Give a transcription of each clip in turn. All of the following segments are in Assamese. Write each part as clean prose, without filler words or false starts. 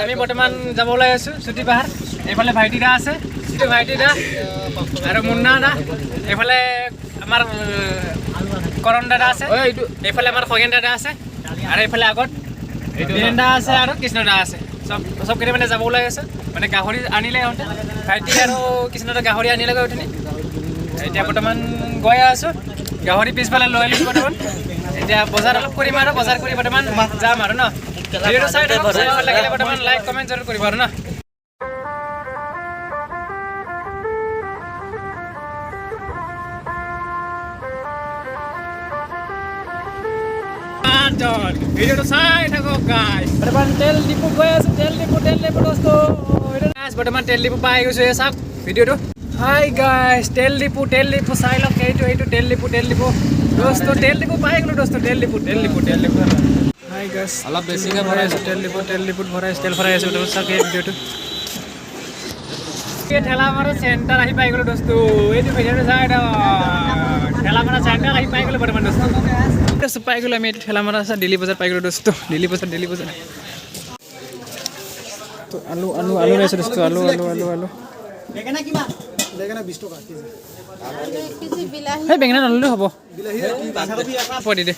আমি বৰ্তমান যাব ওলাই আছো চুটি পাহাৰ এইফালে ভাইটিদা আছে সিটো ভাইটিদা আৰু মুন্না দা এইফালে আমাৰ কৰণ দাদা আছে এইফালে আমাৰ খগেন দাদা আছে আৰু এইফালে আগত বীৰেন্দা আছে আৰু কৃষ্ণ দা আছে সব কেইটা মানে যাব ওলাই আছে মানে গাহৰি আনিলে ইহঁতে ভাইটি আৰু কৃষ্ণ দা গাহৰি আনিলে উঠনি এতিয়া বৰ্তমান গৈ আছো গাহৰি পিছফালে লৈ আহিলোঁ বৰ্তমান এতিয়া বজাৰ অলপ কৰিম আৰু বজাৰ কৰি বৰ্তমান যাম আৰু ন ভিডিঅ'টো চাই থাকক ভাল লাগিলে বৰ্তমান লাইক কমেণ্ট জৰুৰ কৰিব আৰু ন ভিডিঅ'টো চাই থাকক গাইছ বৰ্তমান তেল ডিপু গৈ আছো তেল ডিপু দোস্ত বৰ্তমান তেল ডিপু পাই গৈছো এই চাওক ভিডিঅ'টো হাই গাইছ তেল ডিপু চাই লওক এইটো তেল ডিপু দোস্ত তেল ডিপু পাই গ'লো দোস্ত তেল ডিপু হাই গাইছ অলপ বেছিকৈ ভৰাই আছো তেল ডিপুত ভৰাই তেল ভৰাই আছো চাওক এই ভিডিঅ'টো এই ঠেলামাৰা চেণ্টাৰ আহি পাই গ'লো দোস্ত এইটো ভিডিঅ'টো চাই ঠেলামাৰা চেণ্টাৰ আহি পাই গ'লো বৰ্তমান দোস্ত পাই গ'লো আমি এইটো ঠেলামাৰা আছে দিল্লী বজাৰ পাই গ'লো দোস্ত দিল্লী বজাৰ তো আলু লৈছোঁ দোস্ত আলু বেঙেনা কিমান বেঙেনা 20 টকা কেজি বিলাহী এই বেঙেনা নললেও হ'ব বিলাহী বাঁধাকবি এটা পৰি দে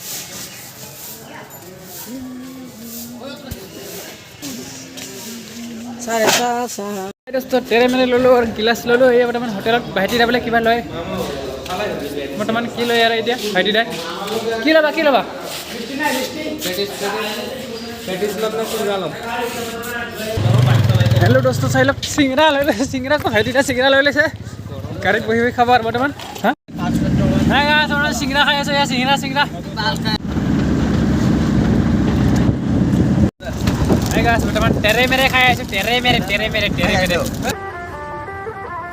দোস্ত তেৰে মেৰে ল'লোঁ আৰু গিলাচ ল'লোঁ এই বৰ্তমান হোটেলত ভাইটি দাবলৈ কিবা লয় বৰ্তমান কি লয় আৰু এতিয়া ভাইটি দাই কি ল'বা হেল্ল' দোস্ত চাই লওক চিংৰা লৈ লৈছে চিংৰা ভাইটি দা চিংৰা লৈ লৈছে গাড়ীত বহি খাব আৰু বৰ্তমান চিংৰা খাই আছো চিংৰা बर्तमान तेरे मेरे खाए तेरे मेरे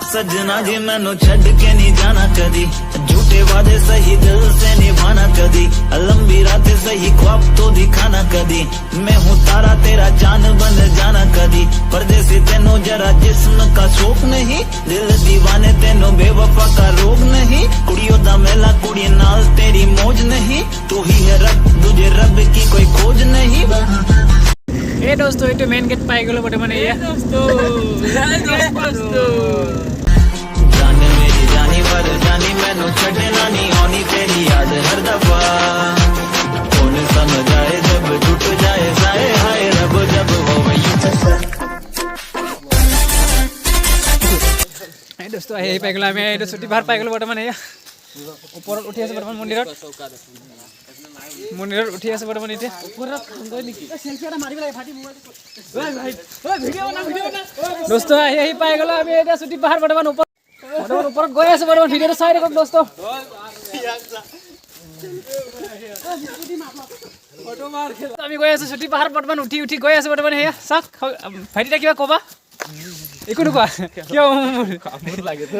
सजना जी मैनू छड़ के नहीं जाना कदी झूठे वादे सही दिल से निभाना कदी लंबी रातें सही ख्वाब तो दिखाना कदी मैं हूँ तारा तेरा चांद बन जाना कदी परदेसी तेनू जरा जिस्म का शौक नहीं दिल दीवाने तेनू बेवफा का रोग नहीं कुड़ियों दा मेला कुड़ी नाल तेरी मौज नहीं तू ही है रब तुझे रब की कोई खोज नहीं ए दोस्तों ये मेन गेट पाई गलो बर्तमान ये जाने मेरी जानी पर जानी मैनू छड़ना नहीं आनी तेरी याद हर दफा कौन समझ आए जब टूट जाए साए हाय रब जब हो ए दोस्तों ये पाई गलो मैं ये छुट्टी बाहर पाई गलो बर्तमान ये ऊपर उठी আছে বৰ্তমান মন্দিৰত উঠি আছে বৰ্তমান এতিয়া ওপৰত গৈ নেকি সেলফি এটা মাৰিব লাগে ফাটি মোবাইল ওই ভাই ওই ভিডিও বনা দোস্ত আহি পাই গলো আমি এটা ছুটি পাহাৰ বৰ্তমান ওপৰত গৈ আছে বৰ্তমান ভিডিওটো চাই ৰাখক দোস্ত আমি গৈ আছো ছুটি পাহাৰ বৰ্তমান উঠি গৈ আছে বৰ্তমান হেয়া চাক ভাইটিটা কিবা কবা একো নকোৱা কিয় কামুৰ লাগে তো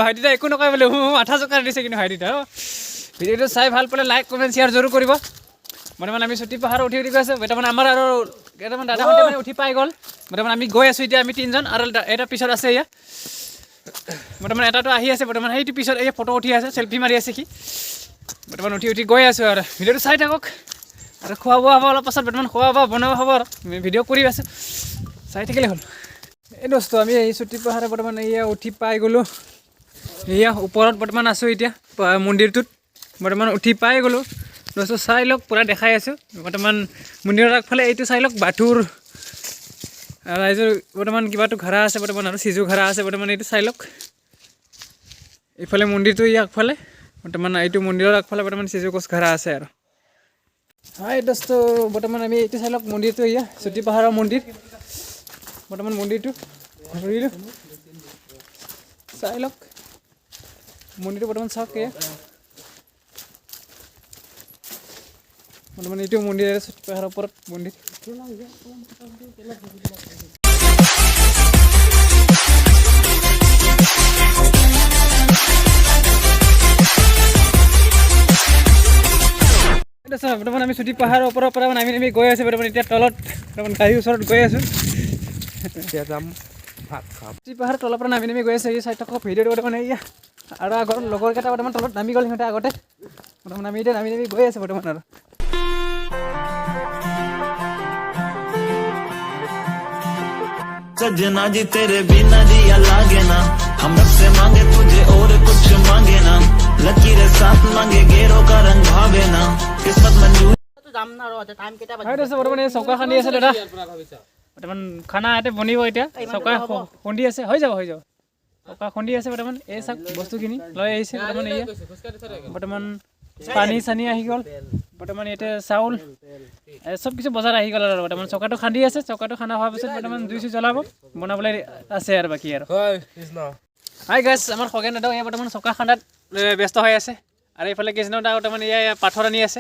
ভাইটিটা একো নকয় বোলে মাথা জোকাৰ দিছে কিন্তু ভাইটিটা ভিডিওটো চাই ভাল পালে লাইক কমেণ্ট শ্বেয়াৰ জৰুৰ কৰিব বৰ্তমান আমি ছুটি পাহাৰ উঠি গৈ আছো বৰ্তমান আমাৰ আৰু কেইটামান দাদাহঁতে মানে উঠি পাই গ'ল বৰ্তমান আমি গৈ আছো এতিয়া আমি তিনিজন আৰু এটা পিছত আছে এয়া বৰ্তমান এটাতো আহি আছে বৰ্তমান সেইটো পিছত এই ফটো উঠি আছে চেলফি মাৰি আছে কি বৰ্তমান উঠি গৈ আছো আৰু ভিডিওটো চাই থাকক আৰু খোৱা বোৱা হ'ব অলপ পাছত বৰ্তমান খোৱা বোৱা বনোৱা হ'ব আৰু ভিডিঅ' কৰি আছো চাই থাকিলে হ'ল এই দোস্ত আমি এই ছুটি পাহাৰে বৰ্তমান এয়া উঠি পাই গ'লোঁ এয়া ওপৰত বৰ্তমান আছোঁ এতিয়া মন্দিৰটোত বৰ্তমান উঠি পাই গ'লোঁ দোস্ত চাই লওক পূৰা দেখাই আছোঁ বৰ্তমান মন্দিৰৰ আগফালে এইটো চাই লওক বাথুৰ ৰাইজৰ বৰ্তমান কিবাটো ঘৰা আছে বৰ্তমান আৰু সিজু ঘৰা আছে বৰ্তমান এইটো চাই লওক এইফালে মন্দিৰটো এই আগফালে বৰ্তমান এইটো মন্দিৰৰ আগফালে বৰ্তমান সিজু গছ ঘৰা আছে আৰু হাই দোস্ত বৰ্তমান আমি এইটো চাই লওক মন্দিৰটো এয়া ছুটি পাহাৰৰ মন্দিৰ বৰ্তমান মন্দিৰটো ঘূৰিলোঁ চাই লওক মন্দিৰটো বৰ্তমান চাওক এয়া বৰ্তমান এইটো মন্দিৰ ছুটি পাহাৰৰ ওপৰত মন্দিৰ বৰ্তমান আমি ছুটি পাহাৰৰ ওপৰৰ পৰা নামি গৈ আছোঁ বৰ্তমান এতিয়া তলত বৰ্তমান গাড়ীৰ ওচৰত গৈ আছোঁ এতিয়া যাম ভাত খাম ছুটি পাহাৰৰ তলৰ পৰা নামি গৈ আছে এই চাই থকা ভিডিঅ'টো বৰ্তমান এয়া আৰু আগৰ লগৰকেইটা বৰ্তমান তলত নামি গ'ল সিহঁতে আগতে বৰ্তমান আমি এতিয়া নামি গৈ আছোঁ বৰ্তমান আৰু सजना जी तेरे बिना दिया लागे ना हम रब से मांगे तुझे और कुछ मांगे ना लकीरें साथ मांगे गेरों का रंग भावे ना किस्मत मंजूर হয় দোস্ত বৰ্তমান এই চৌকা খান্দি আছে দাদা বৰ্তমান খানা ইয়াতে বনিব এতিয়া চৌকা খুন্দি আছে হৈ যাব চৌকা খুন্দি আছে বৰ্তমান এই চাওক বস্তুখিনি লৈ আহিছে বৰ্তমান এয়া বৰ্তমান পানী চানী আহি গ'ল বৰ্তমান ইয়াতে চাউল চব কিছু বজাৰ আহি গ'ল আৰু বৰ্তমান চৌকাটো খান্দি আছে চৌকাটো খানা হোৱাৰ পিছত বৰ্তমান জুই চুই জ্বলাব বনাবলৈ আছে আৰু বাকী আৰু হাই গাইছ আমাৰ খগেন দাদাও এয়া বৰ্তমান চৌকা খান্দাত ব্যস্ত হৈ আছে আৰু এইফালে কৃষ্ণ দা বৰ্তমান এয়া পাথৰ আনি আছে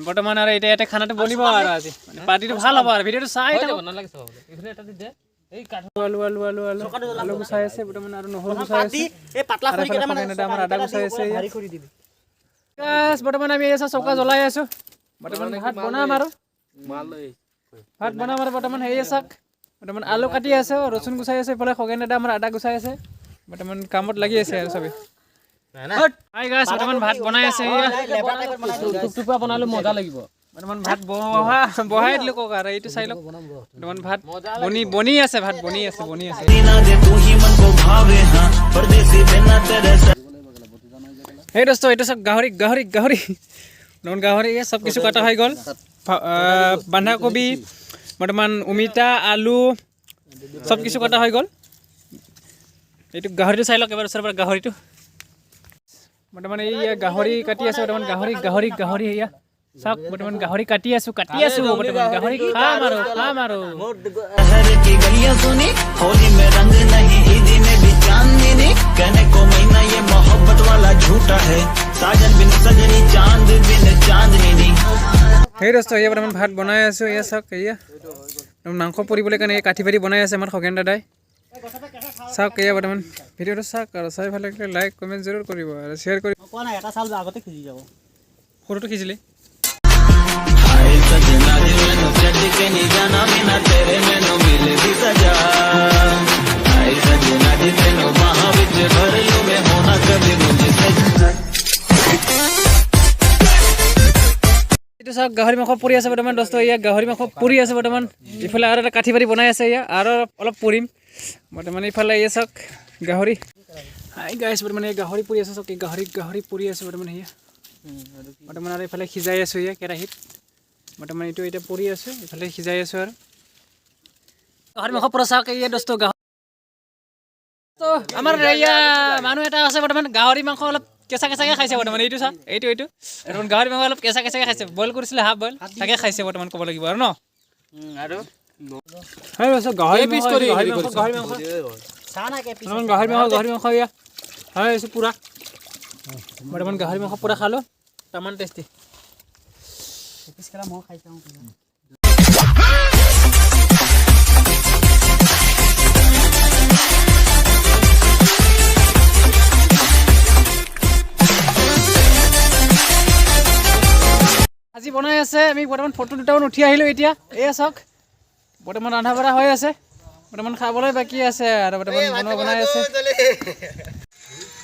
বৰ্তমান আৰু এতিয়া ইয়াতে খানাটো বনিব আৰু আজি পাৰ্টিটো ভাল হ'ব আৰু ভিডিঅ'টো চাই আলু গুচাই আছে বৰ্তমান আৰু নহৰু গুচাই আছে আমাৰ আদা গুচাই আছে বৰ্তমান আমি এই চৌকা জ্বলাই আছো বৰ্তমান ভাত বনাম আৰু বৰ্তমান হেৰি চাওক বৰ্তমান আলু কাটি আছে ৰচুন গুচাই আছে এইফালে খগেন দাদা আমাৰ আদা গুচাই আছে বৰ্তমান কামত লাগি আছে আৰু চবেই হাই গাইছ বৰ্তমান ভাত বনাই আছে টুকুৰা বনালে মজা লাগিব বৰ্তমান ভাত বহাই দিলোঁ কওক আৰু এইটো চাই লওক বৰ্তমান ভাত বনি আছে ভাত বনি আছে সেই দোস্ত এইটো চব গাহৰি বৰ্তমান গাহৰি চব কিছু কটা হৈ গ'ল বন্ধাকবি বৰ্তমান অমিতা আলু চব কিছু কটা হৈ গ'ল এইটো গাহৰিটো চাই লওক এবাৰ ওচৰৰ পৰা গাহৰিটো বৰ্তমান এই গাহৰি কাটি আছে বৰ্তমান গাহৰি এয়া চাওক বৰ্তমান গাহৰি কাটি আছো বৰ্তমান গাহৰি খাম আৰু हर की गलियां सुनी होली में रंग नहीं ईदी में भी चांदनी कहने को महीना ये मोहब्बत वाला झूठा है साजन बिन सजनी चांद बिन चांदनी সেই দোস্ত এয়া বৰ্তমান ভাত বনাই আছো এয়া চাওক এয়া মাংস পৰিবলৈ কাৰণে এই কাঠি পাতি বনাই আছে আমাৰ খগেন দাদাই চাওক এয়া বৰ্তমান ভিডিঅ'টো চাওক আৰু চাই ভাল লাগিলে লাইক কমেণ্ট জৰুৰ কৰিব আৰু শ্বেয়াৰ কৰিব সৰুটো সিজিলে हाय सजना जी मैनू छड्ड के नहीं जाना बिना तेरे मैनू मिल भी सजा हाय सजना जी तेनू बाहां विच भर लूं मैं होना कभी मुझसे এইটো চাওক গাহৰি মাংস পুৰি আছে বৰ্তমান দোস্ত এয়া গাহৰি মাংস পুৰি আছে বৰ্তমান ইফালে আৰু এটা কাঠি পাতি বনাই আছে এয়া আৰু অলপ পুৰিম বৰ্তমান ইফালে এয়া চাওক গাহৰি হাই গাইছ বৰ্তমান এই গাহৰি পুৰি আছে চাওক এই গাহৰি পুৰি আছে বৰ্তমান এয়া বৰ্তমান আৰু এইফালে সিজাই আছোঁ এয়া কেৰাহীত বৰ্তমান এইটো এতিয়া পুৰি আছোঁ এইফালে সিজাই আছোঁ আৰু গাহৰি মাংস পুৰা চাওক এয়া দোস্ত গাহৰি আমাৰ এয়া মানুহ এটা আছে বৰ্তমান গাহৰি মাংস অলপ কেঁচাকৈ খাইছে বৰ্তমান এইটো চাওক এইটো বৰ্তমান গাহৰি মাংস অলপ কেঁচাকৈ খাইছে বইল কৰিছিলে হাফ বইল তাকে খাইছে বৰ্তমান ক'ব লাগিব আৰু ন আৰু গাহৰি মাংস এয়া হয় এইটো পুৰা বৰ্তমান গাহৰি মাংস পুৰা খালোঁ তামান টেষ্টি আজি বনাই আছে আমি বৰ্তমান ফটো দুটামান উঠি আহিলোঁ এতিয়া এয়া চাওক বৰ্তমান ৰন্ধা বঢ়া হৈ আছে বৰ্তমান খাবলৈ বাকী আছে আৰু বৰ্তমান বনাই আছে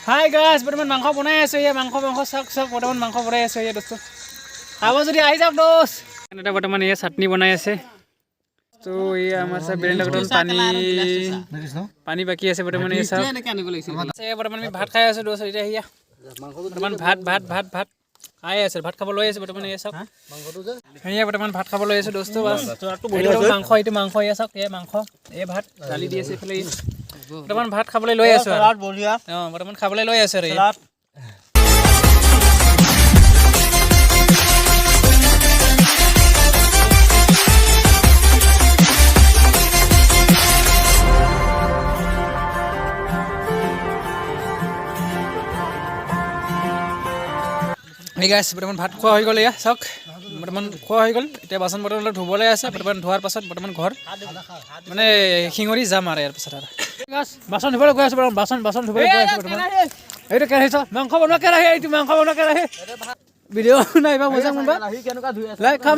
হাই গাইছ বৰ্তমান মাংস বনাই আছো এয়া মাংস চাওক বৰ্তমান মাংস বনাই আছো এয়া দোস্ত খাব যদি আহি যাওক দোস্ত এটা বৰ্তমান এয়া চাটনি বনাই আছে তো এয়া আমাৰ চাওক বিৰিয়ানী লগত পানী বাকী আছে বৰ্তমান এয়া চাওক বৰ্তমান আমি ভাত খাই আছো দোস্ত এতিয়া এয়া বৰ্তমান ভাত খাই আছে ভাত খাব লৈ আছে বৰ্তমান এয়া চাওক এয়া বৰ্তমান ভাত খাব লৈ আছো দোস্ত বাছ এইটো মাংস এয়া চাওক এয়া মাংস এই ভাত দালি দি আছে এইফালে বৰ্তমান ভাত খাবলৈ লৈ আছো বৰ্তমান খাবলৈ লৈ আছো আৰু বৰ্তমান ভাত খোৱা হৈ গ'ল এয়া চাওক বৰ্তমান খোৱা হৈ গ'ল এতিয়া বাচন বৰ্তন অলপ ধুবলৈ আছে বৰ্তমান ধোৱাৰ পাছত বৰ্তমান ঘৰ মানে শিঙৰি যাম আৰু ইয়াৰ পাছত আৰু বাচন ধুবলৈ গৈ আছো বাচন ধুবলৈ গৈ আছো বৰ্তমান এইটো কেৰাহী চাওক মাংস বনোৱা কেৰাহী ভিডিঅ' নাই বা মজা কোনোবা লাইক খাম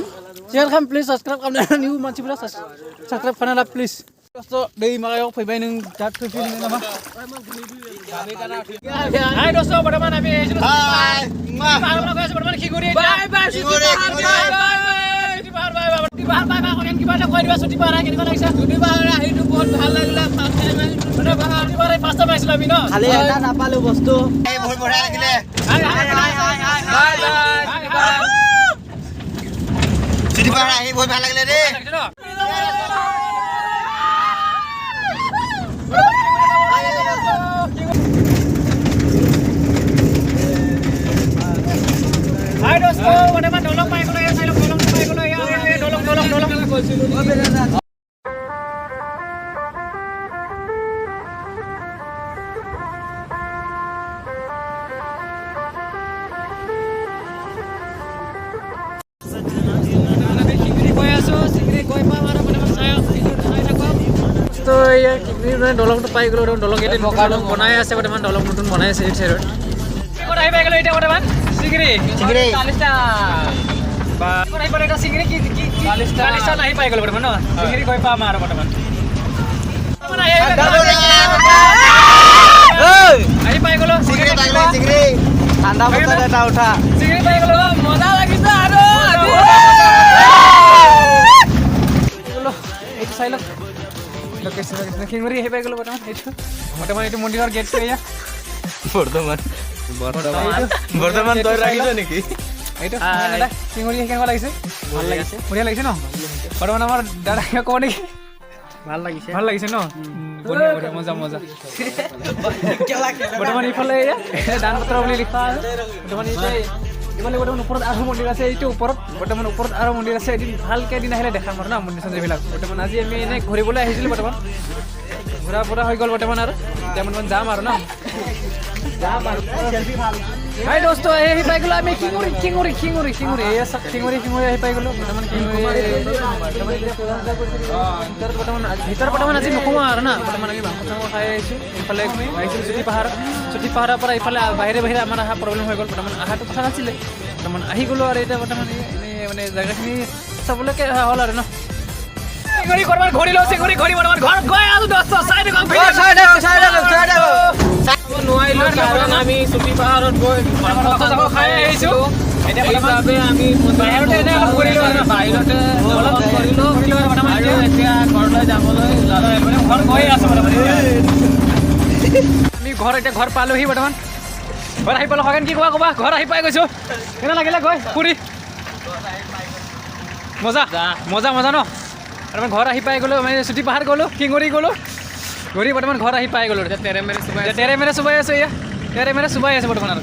শ্বেয়াৰ খাম প্লিজ ছাবস্ক্ৰাইব খাম নিউ मानसिफोरा ছাবস্ক্राइब खालामना प्लिज दै माबायाव फैबाय नों दाद फैफिन नामा हाय दोस्तो बर्तमान हामी हाय मा बर्तमान खिगुरी बाय बाय পাহাৰ পাই পাই অকণ কিবা এটা কৈ দিবা ছুটি পাহাৰ কেনেকুৱা লাগিছে ছুটি পাহাৰ আহিটো বহুত ভাল লাগিলে ফাৰ্ষ্ট টাইম ছুটি পাহাৰ ফাৰ্ষ্ট টাইম আহিছিলো আমি ন খালি এটা নাপালো বস্তু এই বহুত বঢ়িয়া লাগিলে ছুটি পাহাৰ আহি বহুত ভাল লাগিলে দেই Hai dosto, teman dolong Pak Ekono ya, saya dolong Pak Ekono ya, dolong. তো ya kini dolong tuh Pak Ekono dolong ini dolong bonai আছে বৰ্তমান dolong নতুন বনাই আছে এই সাইডত কত আহি পাই গলো এটা বৰ্তমান সিংৰি 40 টা বা কত আহি পালে এটা সিংৰি কি 40 টা আহি পাই গলো বৰ্তমান ন সিংৰি গৈ পা আমাৰ বৰ্তমান আহি পাই গলো সিংৰি ঠাণ্ডা বতৰ এটা উঠা সিংৰি পাই গলো মজা লাগিছে আৰু এইটো চাই লওক লোকেশন সিংৰি আহি পাই গলো বৰ্তমান এইটো মন্দিৰৰ গেট এয়া বৰ্তমান তই ৰাখিছ নেকি এইটো সিংৰি কেনেকুৱা লাগিছে ভাল লাগিছে বঢ়িয়া লাগিছে ন বৰ্তমান আমাৰ দাদা ক'ব নেকি ভাল লাগিছে ন বঢ়িয়া বঢ়িয়া মজা মজা বৰ্তমান ইফালে দান পত্ৰ বুলি লিখা আছে বৰ্তমান ইফালে বৰ্তমান ওপৰত আৰু মন্দিৰ আছে এইটো ওপৰত বৰ্তমান ওপৰত আৰু মন্দিৰ আছে এদিন ভালকৈ এদিন আহিলে দেখাম আৰু ন মন্দিৰ চন্দিৰবিলাক বৰ্তমান আজি আমি এনেই ঘূৰিবলৈ আহিছিলোঁ বৰ্তমান ঘূৰা ফুৰা হৈ গ'ল বৰ্তমান আৰু এতিয়া বৰ্তমান যাম আৰু ন হাই দোস্ত আহি পাই গ'লো আমি খিঙুৰি এই চব খিঙুৰি আহি পাই গ'লো বৰ্তমান ভিতৰত বৰ্তমান আজি নোসোমাওঁ আৰু না বৰ্তমান আমি মাংস চাংস খাই আহিছোঁ এইফালে আহিছিলোঁ চুটি পাহাৰৰ পৰা ইফালে বাহিৰে আমাৰ অহা প্ৰব্লেম হৈ গ'ল বৰ্তমান অহাটো কথা নাছিলে বৰ্তমান আহি গ'লো আৰু এতিয়া বৰ্তমান এনেই মানে জেগাখিনি চাবলৈকে হ'ল আৰু ন সিংৰি কৰবাৰ ঘূৰি লওঁ সিংৰি ঘূৰি বৰ্তমান ঘৰত গৈ আছো দোস্ত চাই থাকক নোৱাৰিলোঁ কাৰণ আমি চুটি পাহাৰত গৈ মাংস খাই আহিছোঁ এতিয়া হিচাপে আমি বাহিৰতে এনে অলপ ঘূৰিলোঁ বাহিৰতে অলপ ঘূৰিলোঁ বৰ্তমান এতিয়া ঘৰলৈ যাবলৈ ঘৰ গৈ আছোঁ বৰ্তমান আমি ঘৰ পালোহি বৰ্তমান ঘৰ আহি পালোঁ সগেন কি ক'বা ঘৰ আহি পাই গৈছোঁ কেনে লাগিলে গৈ ফুৰি মজা ন বৰ্তমান ঘৰ আহি পাই গ'লোঁ মানে চুটি পাহাৰ গ'লোঁ শিঙৰি গ'লোঁ ঘূৰি বৰ্তমান ঘৰ আহি পাই গ'লোঁ তেৰে মেৰে চুবাই আছোঁ এয়া তেৰে মেৰে চুবাই আছে বৰ্তমান আৰু